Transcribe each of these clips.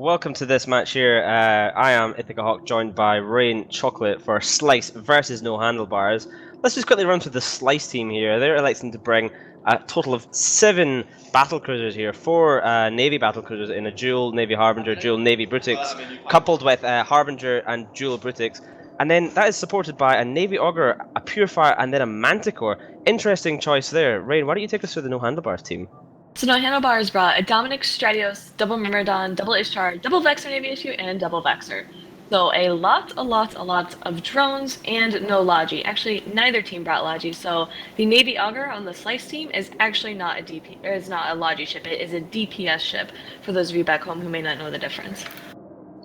welcome to this match here. I am Ithaca Hawk, joined by Rain Chocolate for Slice versus No Handlebars. Let's just quickly run through the Slice team here. They're electing to bring a total of 7 battle cruisers here, 4 Navy battle cruisers in a dual Navy Harbinger, dual Navy Brutix, coupled with Harbinger and dual Brutix. And then that is supported by a Navy Augur, a Purifier, and then a Manticore. Interesting choice there. Rain, why don't you take us through the No Handlebars team? So now Handlebars brought a Dominic Stratios, double Myrmidon, double Ishtar, double Vexer Navy issue, and double Vexer. So a lot of drones and no Logi. Actually, neither team brought Logi. So the Navy Augur on the Slice team is actually not a DP, or is not a Logi ship. It is a DPS ship. For those of you back home who may not know the difference.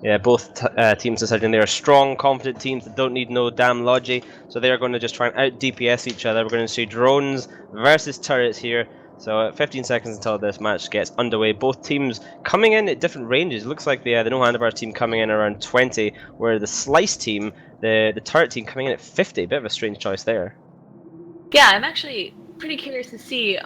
Yeah, both teams deciding they are strong, confident teams that don't need no damn logi, so they are going to just try and out DPS each other. We're going to see drones versus turrets here. So 15 seconds until this match gets underway. Both teams coming in at different ranges. It looks like the No Handlebars team coming in around 20, where the Slice team, the turret team, coming in at 50. Bit of a strange choice there. Yeah, I'm actually pretty curious to see.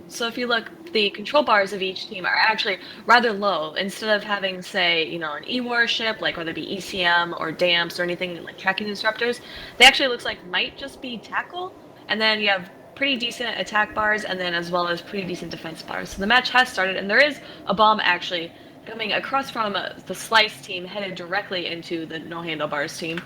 So if you look, the control bars of each team are actually rather low. Instead of having, say, an E-War ship, like whether it be ECM or DAMPs or anything like tracking disruptors, they actually looks like might just be tackle, and then you have pretty decent attack bars, and then as well as pretty decent defense bars. So the match has started, and there is a bomb actually coming across from the Slice team, headed directly into the No Handlebars team.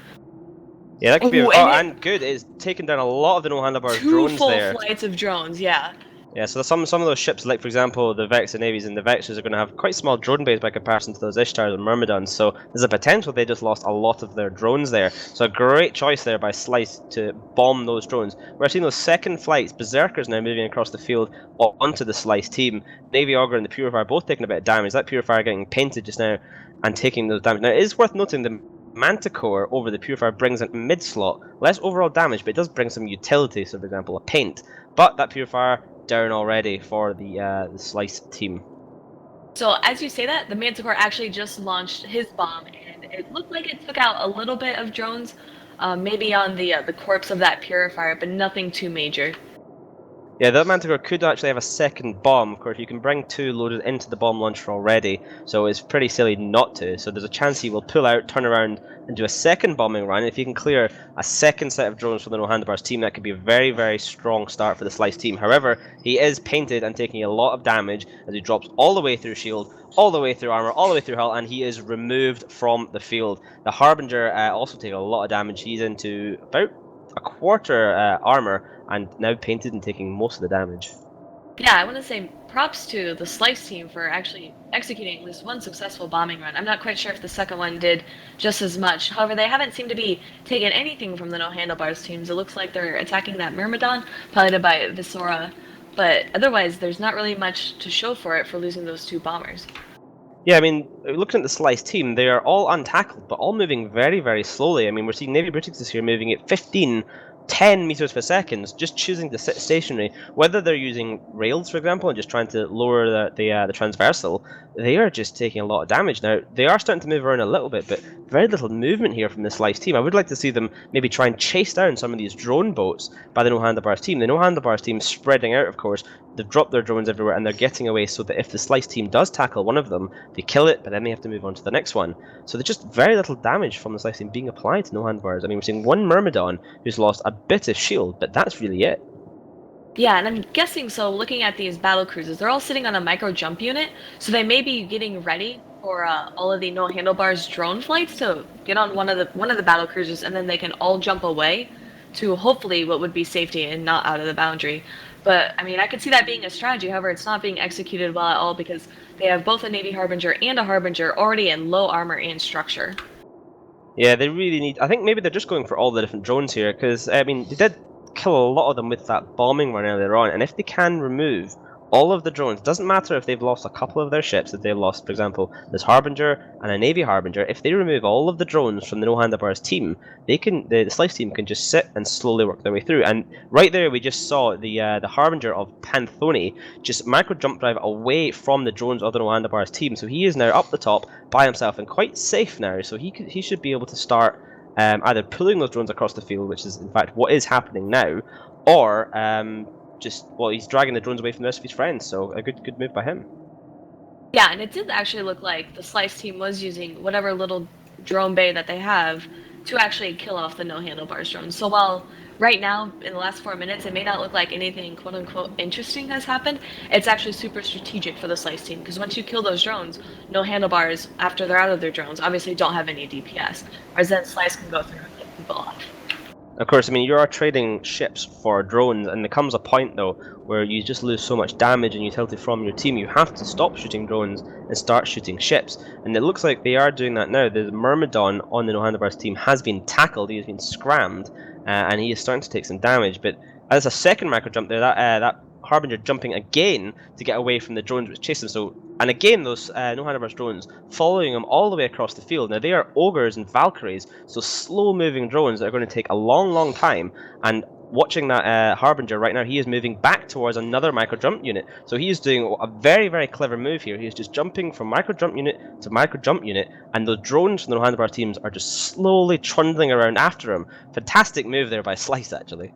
Yeah, that could be. And good. It's taken down a lot of the No Handlebars drones there. 2 full flights of drones, yeah. Yeah, so some of those ships, like for example the Vexer Navies and the Vexers, are going to have quite small drone bays by comparison to those Ishtars and Myrmidons, so there's a potential they just lost a lot of their drones there. So a great choice there by Slice to bomb those drones. We're seeing those second flights, Berserkers now moving across the field onto the Slice team. Navy Augur and the Purifier both taking a bit of damage. That Purifier getting painted just now and taking those damage. Now it is worth noting the Manticore over the Purifier brings in mid-slot less overall damage, but it does bring some utility, so for example a paint. But that Purifier down already for the Slice team. So as you say that, the Manticore actually just launched his bomb, and it looked like it took out a little bit of drones, maybe on the corpse of that Purifier, but nothing too major. Yeah, that Manticore could actually have a second bomb. Of course, you can bring 2 loaded into the bomb launcher already, so it's pretty silly not to. So there's a chance he will pull out, turn around, and do a second bombing run. If he can clear a second set of drones from the No Handlebars team, that could be a very, very strong start for the Slice team. However, he is painted and taking a lot of damage as he drops all the way through shield, all the way through armor, all the way through hull, and he is removed from the field. The Harbinger also taking a lot of damage. He's into about a quarter armor and now painted and taking most of the damage. Yeah, I want to say props to the Slice team for actually executing at least one successful bombing run. I'm not quite sure if the second one did just as much. However, they haven't seemed to be taking anything from the No Handlebars teams. It looks like they're attacking that Myrmidon, piloted by Visora. But otherwise, there's not really much to show for it for losing those 2 bombers. Yeah, I mean, looking at the Slice team, they are all untackled, but all moving very, very slowly. I mean, we're seeing Navy Brutix this year moving at 10 meters per second, just choosing to sit stationary. Whether they're using rails, for example, and just trying to lower the transversal, they are just taking a lot of damage. Now, they are starting to move around a little bit, but very little movement here from the Slice team. I would like to see them maybe try and chase down some of these drone boats by the No Handlebars team. The No Handlebars team spreading out, of course. They've dropped their drones everywhere and they're getting away, so that if the Slice team does tackle one of them, they kill it, but then they have to move on to the next one. So there's just very little damage from the Slice team being applied to No Handlebars. I mean, we're seeing one Myrmidon who's lost a bit of shield, but that's really it. Yeah, and I'm guessing, so looking at these battle cruisers, they're all sitting on a micro jump unit, so they may be getting ready for all of the No Handlebars drone flights to get on one of the battle cruisers, and then they can all jump away to hopefully what would be safety and not out of the boundary. But I mean, I could see that being a strategy. However, it's not being executed well at all because they have both a Navy Harbinger and a Harbinger already in low armor and structure. Yeah, they really need... I think maybe they're just going for all the different drones here, because, I mean, they did kill a lot of them with that bombing run earlier on, and if they can remove all of the drones, it doesn't matter if they've lost a couple of their ships, that they've lost, for example, this Harbinger and a Navy Harbinger. If they remove all of the drones from the No Handlebars team, they can, the Slice team can just sit and slowly work their way through. And right there, we just saw the Harbinger of Panthoni just micro jump drive away from the drones of the No Handlebars team. So he is now up the top by himself and quite safe now. So he should be able to start either pulling those drones across the field, which is in fact what is happening now, or he's dragging the drones away from the rest of his friends, so a good move by him. Yeah, and it did actually look like the Slice team was using whatever little drone bay that they have to actually kill off the no handlebars drones. So while right now, in the last 4 minutes, it may not look like anything quote unquote interesting has happened, it's actually super strategic for the Slice team because once you kill those drones, no handlebars, after they're out of their drones, obviously don't have any DPS. Whereas then Slice can go through and pick people off. Of course, I mean, you are trading ships for drones, and there comes a point, though, where you just lose so much damage and utility from your team, you have to stop shooting drones and start shooting ships. And it looks like they are doing that now. The Myrmidon on the No Handlebars team has been tackled, he has been scrammed, and he is starting to take some damage. But as a second macro jump there, that Harbinger jumping again to get away from the drones which chase them. So, and again, those No Handlebars drones following him all the way across the field. Now, they are ogres and Valkyries, so slow-moving drones that are going to take a long, long time. And watching that Harbinger right now, he is moving back towards another micro jump unit. So he is doing a very, very clever move here. He is just jumping from micro jump unit to micro jump unit, and those drones from the No Handlebars teams are just slowly trundling around after him. Fantastic move there by Slice, actually.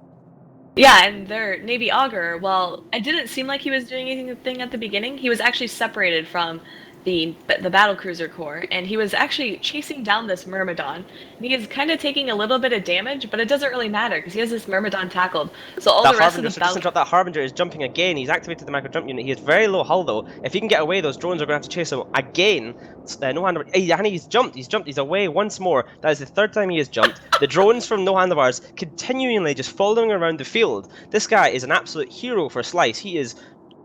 Yeah, and their Navy Augur, well, it didn't seem like he was doing anything at the beginning. He was actually separated from the battlecruiser corps, and he was actually chasing down this Myrmidon. And he is kind of taking a little bit of damage, but it doesn't really matter because he has this Myrmidon tackled. So all the rest of the that Harbinger is jumping again. He's activated the micro jump unit. He has very low hull though. If he can get away, those drones are going to have to chase him again. No Handlebars. And he's jumped. He's away once more. That is the third time he has jumped. The drones from No Handlebars continually just following around the field. This guy is an absolute hero for Slice. He is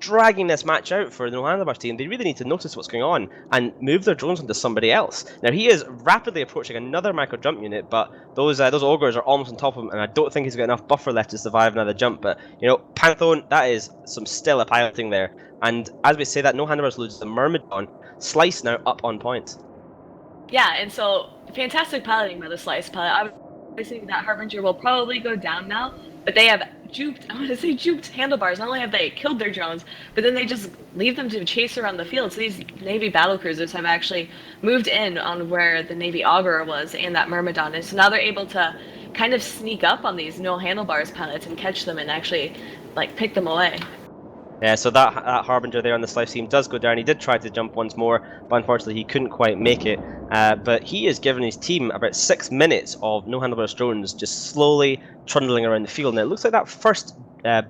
dragging this match out for the No Handlebars team. They really need to notice what's going on and move their drones onto somebody else. Now he is rapidly approaching another micro jump unit, but those ogres are almost on top of him, and I don't think he's got enough buffer left to survive another jump. But you know, Pantheon, that is some stellar piloting there. And as we say that, No Handlebars loses the Myrmidon. Slice now up on point. Yeah, and so fantastic piloting by the Slice pilot. Obviously, that Harbinger will probably go down now, but they have juked Handlebars. Not only have they killed their drones, but then they just leave them to chase around the field. So these Navy battlecruisers have actually moved in on where the Navy Augur was and that Myrmidon is. So now they're able to kind of sneak up on these No Handlebars pilots and catch them and actually like pick them away. Yeah, so that Harbinger there on the Slice team does go down. He did try to jump once more, but unfortunately he couldn't quite make it. But he has given his team about 6 minutes of No Handlebars drones just slowly trundling around the field. Now it looks like that first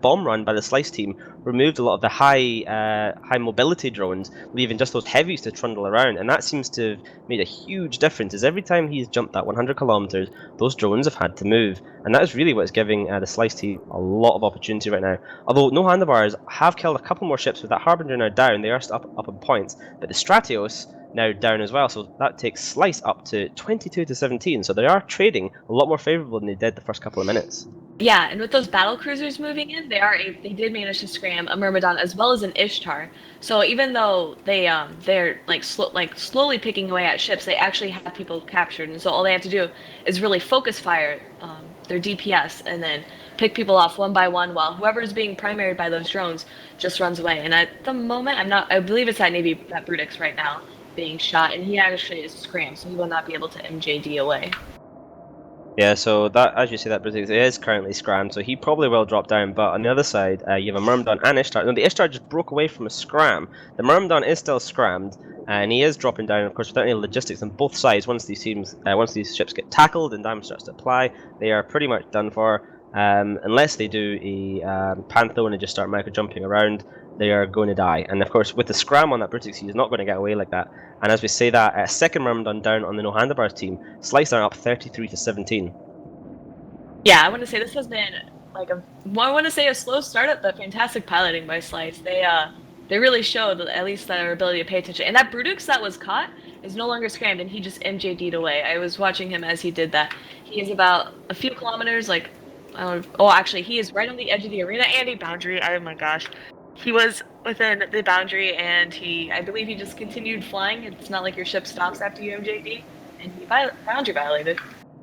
bomb run by the Slice team removed a lot of the high mobility drones, leaving just those heavies to trundle around, and that seems to have made a huge difference, as every time he's jumped that 100 kilometers, those drones have had to move, and that is really what's giving the Slice team a lot of opportunity right now. Although No Handlebars have killed a couple more ships with that Harbinger now down, they are still up on points, but the Stratios now down as well, so that takes Slice up to 22 to 17, so they are trading a lot more favourable than they did the first couple of minutes. Yeah, and with those battle cruisers moving in, they did manage to scram a Myrmidon as well as an Ishtar. So even though they're slowly picking away at ships, they actually have people captured, and so all they have to do is really focus fire their DPS and then pick people off one by one, while whoever's being primaried by those drones just runs away. And at the moment, I believe it's that Brutix right now being shot, and he actually is scrammed, so he will not be able to MJD away. Yeah, so that, as you say, that Brutix is currently scrammed, so he probably will drop down, but on the other side, you have a Myrmidon and Ishtar. No, the Ishtar just broke away from a scram. The Myrmidon is still scrammed, and he is dropping down, of course, without any logistics on both sides. Once these ships get tackled and damage starts to apply, they are pretty much done for. Unless they do a Pantheon and just start micro-jumping around, they are going to die. And of course, with the scram on that Brutix, he's not going to get away like that. And as we say that, second Myrmidon down on the No Handlebars team, Slice are up 33 to 17. Yeah, I want to say this has been a slow startup, but fantastic piloting by Slice. They really showed at least their ability to pay attention. And that Brutix that was caught is no longer scrammed, and he just MJD'd away. I was watching him as he did that. He is about a few kilometers, actually, he is right on the edge of the arena and a boundary. Oh my gosh. He was within the boundary, and I believe he just continued flying. It's not like your ship stops after you MJD, and he boundary violated.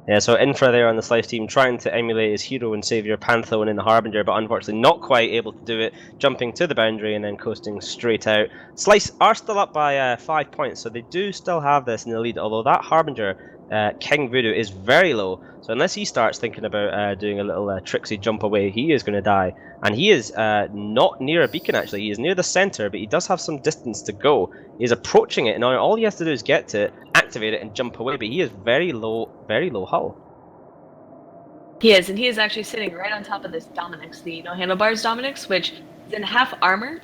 Yeah, so Infra there on the Slice team trying to emulate his hero and savior Pantheon in the Harbinger, but unfortunately not quite able to do it, jumping to the boundary and then coasting straight out. Slice are still up by 5 points, so they do still have this in the lead, although that Harbinger King Voodoo is very low, so unless he starts thinking about doing a little tricksy jump away, he is going to die. And he is not near a beacon, actually. He is near the center, but he does have some distance to go. He's approaching it, and now all he has to do is get to it, activate it, and jump away, but he is very low hull. He is, and he is actually sitting right on top of this Dominix, the Handlebars Dominix, which is in half armor.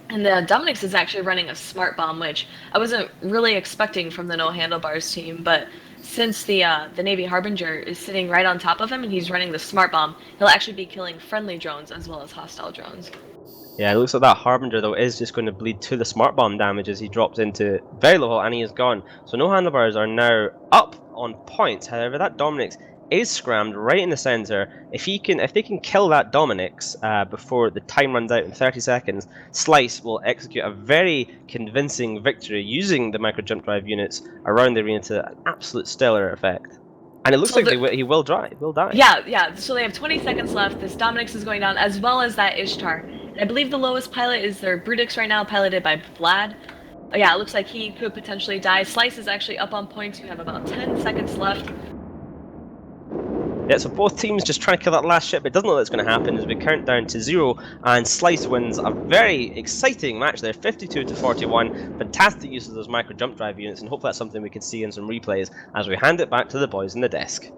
And the Dominix is actually running a smart bomb, which I wasn't really expecting from the Handlebars team, but since the Navy Harbinger is sitting right on top of him and he's running the smart bomb, he'll actually be killing friendly drones as well as hostile drones. Yeah, it looks like that Harbinger, though, is just going to bleed to the smart bomb damage as he drops into very low hull, and he is gone. So no Handlebars are now up on points. However, that Dominix is scrammed right in the center. If they can kill that Dominix before the time runs out in 30 seconds, Slice will execute a very convincing victory using the micro jump drive units around the arena to an absolute stellar effect. And it looks like he will die. Yeah. So they have 20 seconds left. This Dominix is going down, as well as that Ishtar. I believe the lowest pilot is their Brutix right now, piloted by Vlad. Yeah, it looks like he could potentially die. Slice is actually up on points. You have about 10 seconds left. Yeah, so both teams just trying to kill that last ship. It doesn't look like it's going to happen as we count down to 0, and Slice wins a very exciting match there, 52-41. Fantastic use of those micro jump drive units, and hopefully that's something we can see in some replays as we hand it back to the boys in the desk.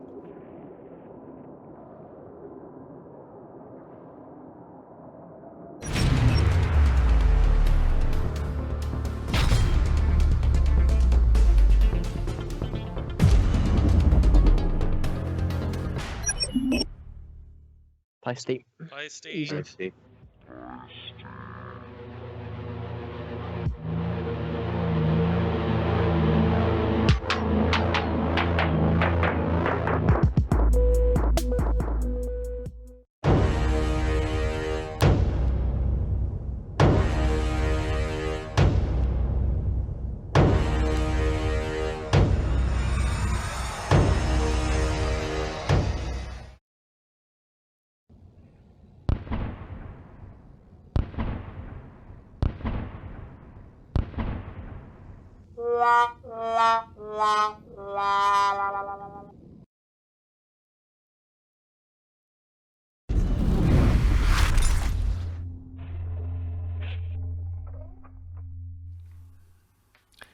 Play Steve. Play Steve.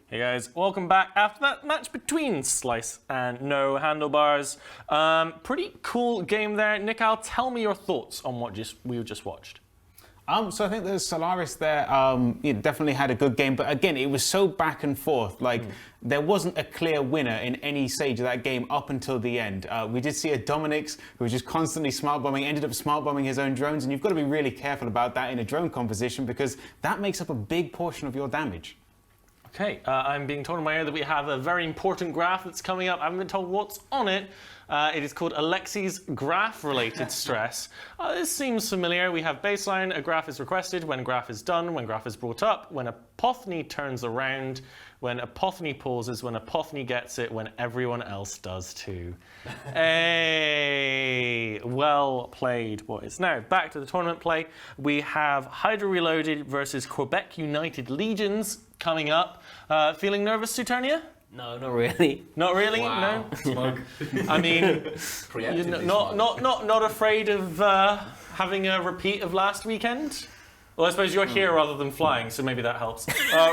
Hey guys, welcome back after that match between Slice and Handlebars. Pretty cool game there. Nikhil, tell me your thoughts on what we just watched. So I think the Solyaris there definitely had a good game, but again, it was so back and forth. Like, there wasn't a clear winner in any stage of that game up until the end. We did see a Dominix who was just constantly smart bombing, ended up smart bombing his own drones, and you've got to be really careful about that in a drone composition because that makes up a big portion of your damage. Okay, I'm being told in my ear that we have a very important graph that's coming up. I haven't been told what's on it. It is called Alexi's graph-related stress. This seems familiar. We have baseline, a graph is requested, when graph is done, when graph is brought up, when Apophany turns around, when Apophany pauses, when Apophany gets it, when everyone else does too. Hey, well played, boys. Now, back to the tournament play. We have Hydra Reloaded versus Quebec United Legions coming up. Feeling nervous, Suturnia? No, not really. Not really? Wow. No? Smug. I mean, you're not afraid of having a repeat of last weekend? Well, I suppose you're here rather than flying, so maybe that helps.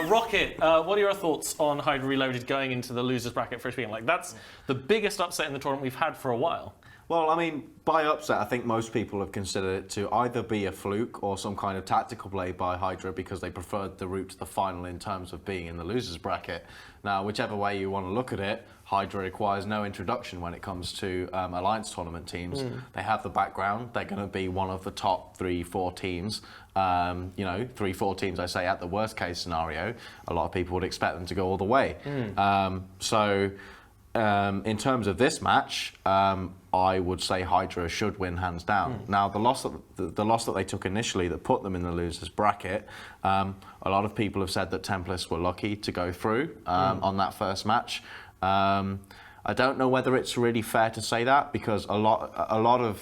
Rocket, what are your thoughts on Hydra Reloaded going into the losers bracket first weekend? Like, that's the biggest upset in the tournament we've had for a while. Well, I mean, by upset, I think most people have considered it to either be a fluke or some kind of tactical play by Hydra because they preferred the route to the final in terms of being in the losers bracket. Now, whichever way you want to look at it, Hydra requires no introduction when it comes to Alliance tournament teams. They have the background. They're going to be one of the top 3-4 teams. 3-4 teams, I say, at the worst case scenario. A lot of people would expect them to go all the way. In terms of this match, I would say Hydra should win hands down. Now, the loss that they took initially that put them in the losers bracket, a lot of people have said that Templars were lucky to go through on that first match. I don't know whether it's really fair to say that because a lot of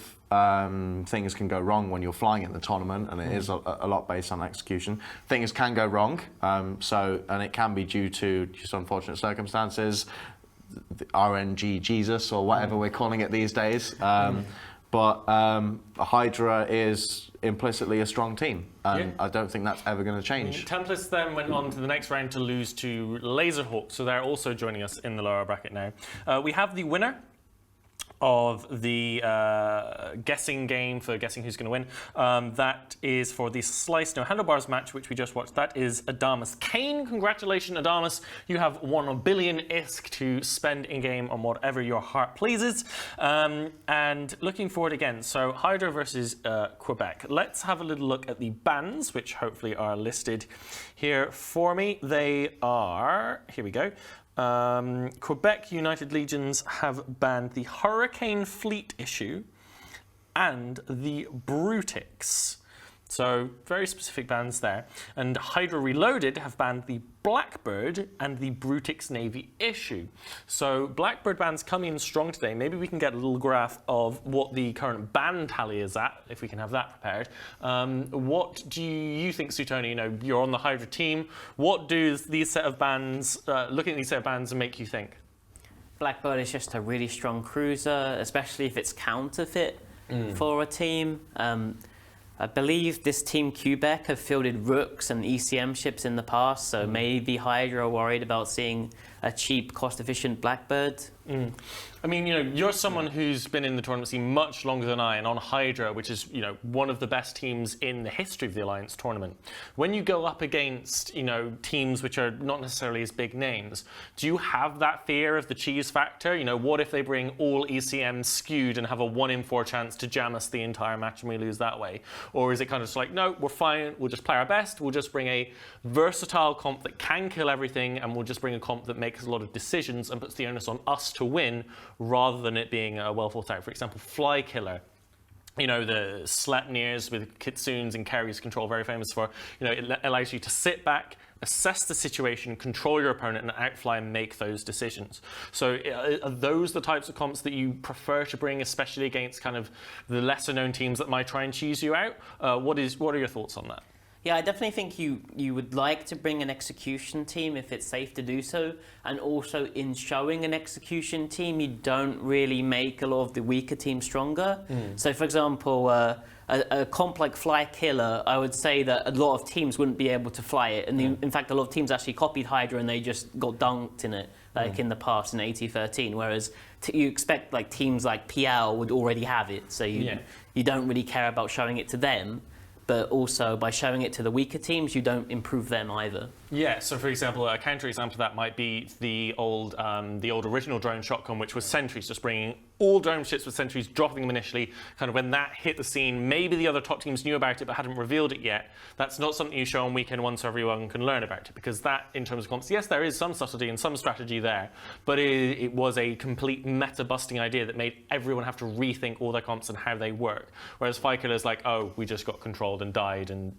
things can go wrong when you're flying in the tournament, and it is a lot based on execution. Things can go wrong, and it can be due to just unfortunate circumstances. the RNG Jesus or whatever we're calling it these days. But Hydra is implicitly a strong team, and I don't think that's ever going to change. Templars then went on to the next round to lose to Laserhawk, so they're also joining us in the lower bracket now. We have the winner of the guessing game for guessing who's going to win. That is for the Slice No Handlebars match, which we just watched. That is Adamus Kane. Congratulations, Adamus. You have 1 billion ISK to spend in-game on whatever your heart pleases. And looking forward again, so Hydra versus Quebec. Let's have a little look at the bans, which hopefully are listed here for me. They are, here we go. Quebec United Legions have banned the Hurricane Fleet issue and the Brutix. So very specific bans there. And Hydra Reloaded have banned the Blackbird and the Brutix Navy issue. So Blackbird bans come in strong today. Maybe we can get a little graph of what the current ban tally is at, if we can have that prepared. What do you think, Chtonium? You know, you're on the Hydra team. What do these set of bans, looking at these set of bans, make you think? Blackbird is just a really strong cruiser, especially if it's counterfeit for a team. I believe this team Quebec have fielded Rooks and ECM ships in the past, so maybe Hydra are worried about seeing a cheap, cost-efficient Blackbird. I mean, you know, you're someone who's been in the tournament scene much longer than I, and on Hydra, which is, you know, one of the best teams in the history of the Alliance tournament. When you go up against, you know, teams which are not necessarily as big names, do you have that fear of the cheese factor? You know, what if they bring all ECM skewed and have a 1 in 4 chance to jam us the entire match and we lose that way? Or is it kind of just like, no, we're fine, we'll just play our best, we'll just bring a versatile comp that can kill everything, and we'll just bring a comp that makes a lot of decisions and puts the onus on us to win, rather than it being well thought out. For example, Fly Killer. You know, the Sleipnirs with Kitsunes and Kerry's control, very famous for, you know, it allows you to sit back, assess the situation, control your opponent, and outfly and make those decisions. So are those the types of comps that you prefer to bring, especially against kind of the lesser known teams that might try and cheese you out? What are your thoughts on that? Yeah, I definitely think you would like to bring an execution team if it's safe to do so, and also in showing an execution team, you don't really make a lot of the weaker teams stronger. So, for example, a comp like Fly Killer, I would say that a lot of teams wouldn't be able to fly it, and in fact, a lot of teams actually copied Hydra and they just got dunked in it, like in the past in AT13. Whereas you expect like teams like PL would already have it, so you don't really care about showing it to them. But also, by showing it to the weaker teams, you don't improve them either. Yeah, so for example, a counter-example of that might be the old original drone shotgun, which was sentries, just bringing all drone ships with sentries, dropping them initially. Kind of when that hit the scene, maybe the other top teams knew about it but hadn't revealed it yet. That's not something you show on weekend one so everyone can learn about it, because that, in terms of comps, yes, there is some subtlety and some strategy there, but it was a complete meta-busting idea that made everyone have to rethink all their comps and how they work. Whereas Fly Killer's like, oh, we just got controlled and died, and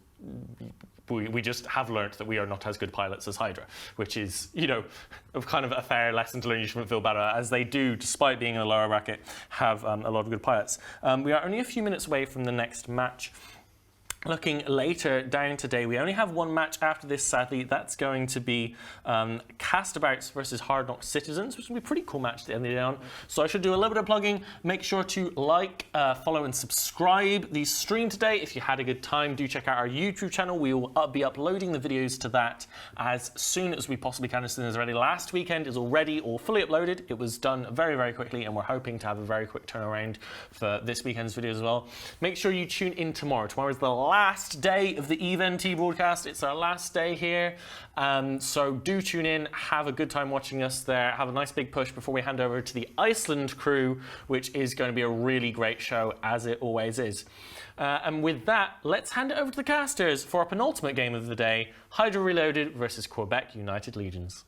we just have learnt that we are not as good pilots as Hydra, which is, you know, kind of a fair lesson to learn. You shouldn't feel bad about it, as they do, despite being in a lower bracket, have a lot of good pilots. We are only a few minutes away from the next match. Looking later down today, we only have one match after this, sadly. That's going to be Castabouts versus Hard Knock Citizens, which will be a pretty cool match at the end of the day on. So I should do a little bit of plugging. Make sure to like, follow, and subscribe the stream today. If you had a good time, do check out our YouTube channel. We will be uploading the videos to that as soon as we possibly can, as soon as they're ready. Last weekend is already all fully uploaded. It was done very, very quickly, and we're hoping to have a very quick turnaround for this weekend's video as well. Make sure you tune in tomorrow. Tomorrow is the last day of the EVE-NT broadcast. It's our last day here, so do tune in, have a good time watching us there, have a nice big push before we hand over to the Iceland crew, which is going to be a really great show, as it always is. And with that, let's hand it over to the casters for our penultimate game of the day, Hydra Reloaded versus Quebec United Legions.